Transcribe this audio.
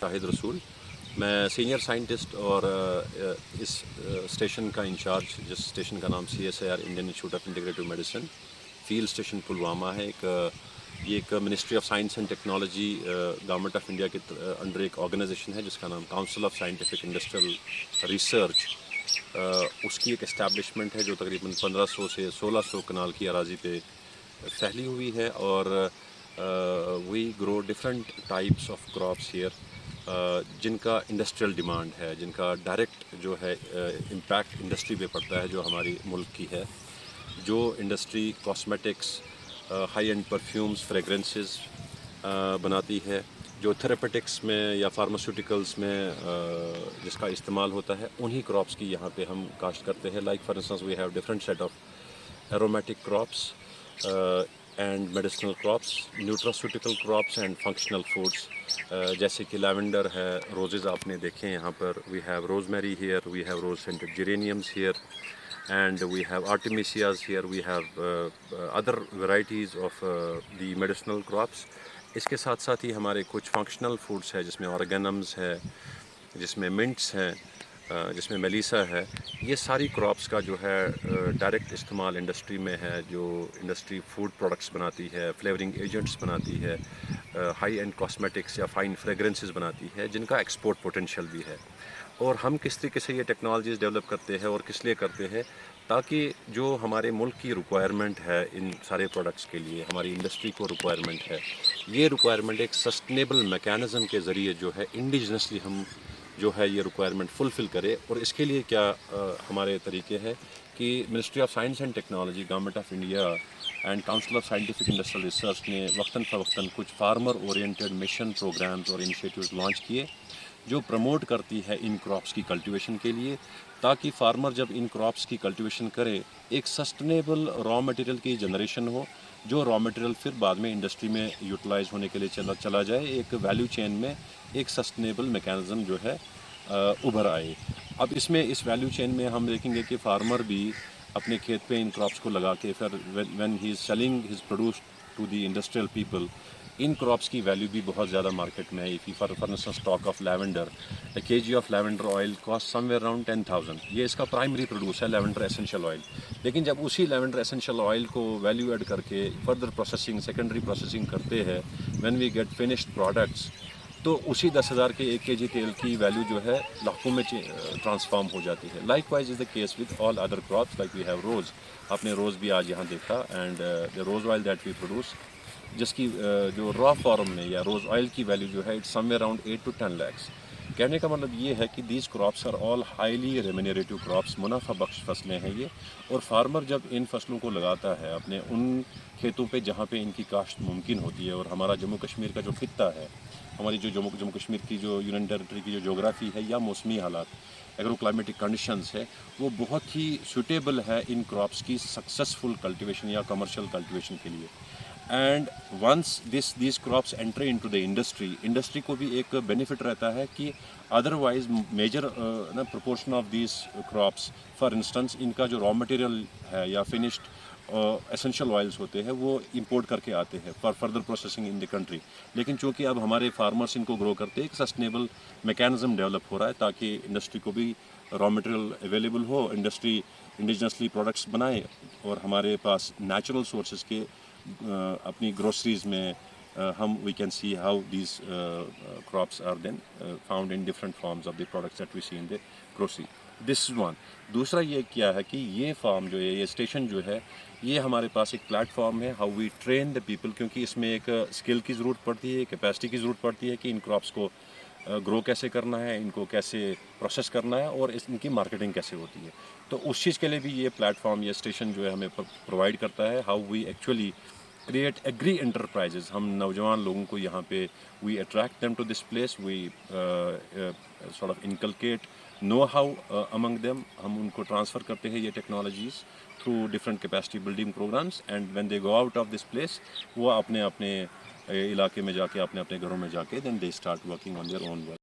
शाहिद रसूल। मैं senior scientist और इस स्टेशन का इंचार्ज, जिस स्टेशन का नाम CSIR Indian institute of integrative medicine field station Pulwama है। ये एक ministry of science and technology government of India के अंडर एक ऑर्गेनाइजेशन है जिसका नाम council of scientific industrial research. उसकी एक इस्टेब्लिशमेंट है जो तकरीबन 1500 से 1600 कनाल की अराजी पे फैली हुई है। और we grow different types of crops here जिनका इंडस्ट्रियल डिमांड है, जिनका डायरेक्ट जो है इम्पैक्ट इंडस्ट्री पे पड़ता है जो हमारी मुल्क की है। जो industry cosmetics, high and perfumes, fragrances बनाती है, जो थेरेपेटिक्स में या फार्मास्यूटिकल्स में जिसका इस्तेमाल होता है, उन्हीं क्रॉप्स की यहाँ पे हम काश्त करते हैं। Like for instance we have different set of aromatic crops and medicinal crops, nutraceutical crops and functional foods, जैसे कि लैवेंडर है, रोजेज़ आपने देखे यहाँ पर। We have rosemary here, we have rose scented geraniums here, and we have artemisias here, we have other varieties of the medicinal crops. इसके साथ साथ ही हमारे कुछ फंक्शनल फूड्स है जिसमें ऑर्गेनम्स है, जिसमें मिंट्स हैं, जिसमें मेलिसा है। ये सारी क्रॉप्स का जो है डायरेक्ट इस्तेमाल इंडस्ट्री में है। जो इंडस्ट्री फूड प्रोडक्ट्स बनाती है, फ्लेवरिंग एजेंट्स बनाती है, हाई एंड कॉस्मेटिक्स या फाइन फ्रेगरेंसेस बनाती है, जिनका एक्सपोर्ट पोटेंशियल भी है। और हम किस तरीके से ये टेक्नोलॉजीज़ डेवलप करते हैं और किस लिए करते हैं, ताकि जो हमारे मुल्क की रिक्वायरमेंट है इन सारे प्रोडक्ट्स के लिए, हमारी इंडस्ट्री को रिक्वायरमेंट है, ये रिक्वायरमेंट एक सस्टेनेबल मैकेनिज़्म के ज़रिए जो है इंडिजिनसली हम जो है ये रिक्वायरमेंट फुलफ़िल करे। और इसके लिए क्या हमारे तरीके हैं कि ministry of science and technology, government of India and council of scientific industrial research ने वक्तन फ़वक्तन कुछ फार्मर ओरिएंटेड मिशन प्रोग्राम्स और इनिशिएटिव्स लॉन्च किए जो प्रमोट करती है इन क्रॉप्स की कल्टीवेशन के लिए, ताकि फार्मर जब इन क्रॉप्स की कल्टीवेशन करे एक सस्टेनेबल रॉ मटेरियल की जनरेशन हो, जो रॉ मटेरियल फिर बाद में इंडस्ट्री में यूटिलाइज होने के लिए चला जाए, एक वैल्यू चेन में एक सस्टेनेबल मैकेनिज़्म जो है उभर आए। अब इसमें इस वैल्यू चेन में हम देखेंगे कि फार्मर भी अपने खेत पे इन क्रॉप्स को लगा के फिर when he is selling his produce to the industrial people, इन क्रॉप्स की वैल्यू भी बहुत ज़्यादा मार्केट में है। If for instance stock of lavender, a kg of lavender oil cost somewhere around 10,000। ये इसका प्राइमरी प्रोड्यूस है लैवेंडर एसेंशियल ऑयल। लेकिन जब उसी लैवेंडर एसेंशियल ऑयल को वैल्यू ऐड करके फर्दर प्रोसेसिंग, सेकेंडरी प्रोसेसिंग करते हैं, when we get finished products, तो उसी 10,000 के 1 kg तेल की वैल्यू जो है लाखों में ट्रांसफॉर्म हो जाती है। Likewise is the case with all other crops, like we have rose. आपने रोज़ भी आज यहाँ देखा, and the rose oil that we produce, जिसकी जो रॉ फॉर्म में या रोज़ ऑयल की वैल्यू जो है it's somewhere around 8 to 10 lakhs। कहने का मतलब ये है कि these crops are all highly remunerative crops, मुनाफा बख्श फसलें हैं ये। और फार्मर जब इन फसलों को लगाता है अपने उन खेतों पे जहाँ पे इनकी काश्त मुमकिन होती है, और हमारा जम्मू कश्मीर का जो खित्ता है, हमारी जो जम्मू कश्मीर की जो यूनियन टेरिटरी की जो जोग्राफ़ी है या मौसमी हालात, एग्रो क्लाइमेटिक कंडीशंस है, वो बहुत ही सूटेबल है इन क्रॉप्स की सक्सेसफुल कल्टीवेशन या कमर्शियल कल्टीवेशन के लिए। And once these crops entry into the industry को भी एक बेनिफिट रहता है कि अदरवाइज मेजर ना proportion of these crops, for instance इनका जो रॉ मटेरियल है या फिनिश्ड एसेंशियल ऑयल्स होते हैं वो इंपोर्ट करके आते हैं for further processing in the country. लेकिन चूँकि अब हमारे फार्मर्स इनको ग्रो करते हैं, एक सस्टेनेबल मैकेनिज्म डेवलप हो रहा है ताकि इंडस्ट्री को भी रॉ मटेरियल अवेलेबल हो, इंडस्ट्री इंडिजिनसली प्रोडक्ट्स बनाए, और हमारे पास नेचुरल सोर्सेज के अपनी ग्रोसरीज में हम we can see how these crops are then found in different forms of the products that we see in the grocery. This is one. दूसरा ये क्या है कि ये फार्म जो है, ये स्टेशन जो है, ये हमारे पास एक प्लेटफॉर्म है how we train the people, क्योंकि इसमें एक स्किल की ज़रूरत पड़ती है, कैपेसिटी की ज़रूरत पड़ती है कि इन क्रॉप्स को ग्रो कैसे करना है, इनको कैसे प्रोसेस करना है, और इनकी मार्केटिंग कैसे होती है। तो उस चीज़ के लिए भी ये प्लेटफॉर्म, ये स्टेशन जो है हमें प्रोवाइड करता है how we actually create agri enterprises. हम नौजवान लोगों को यहाँ पे we attract them to this place, we sort of inculcate know how among them. हम उनको ट्रांसफ़र करते हैं ये technologies through different capacity building programmes, and when they go out of this place, वो अपने अपने इलाके में जाके, अपने अपने घरों में जाके, then they start working on their own work.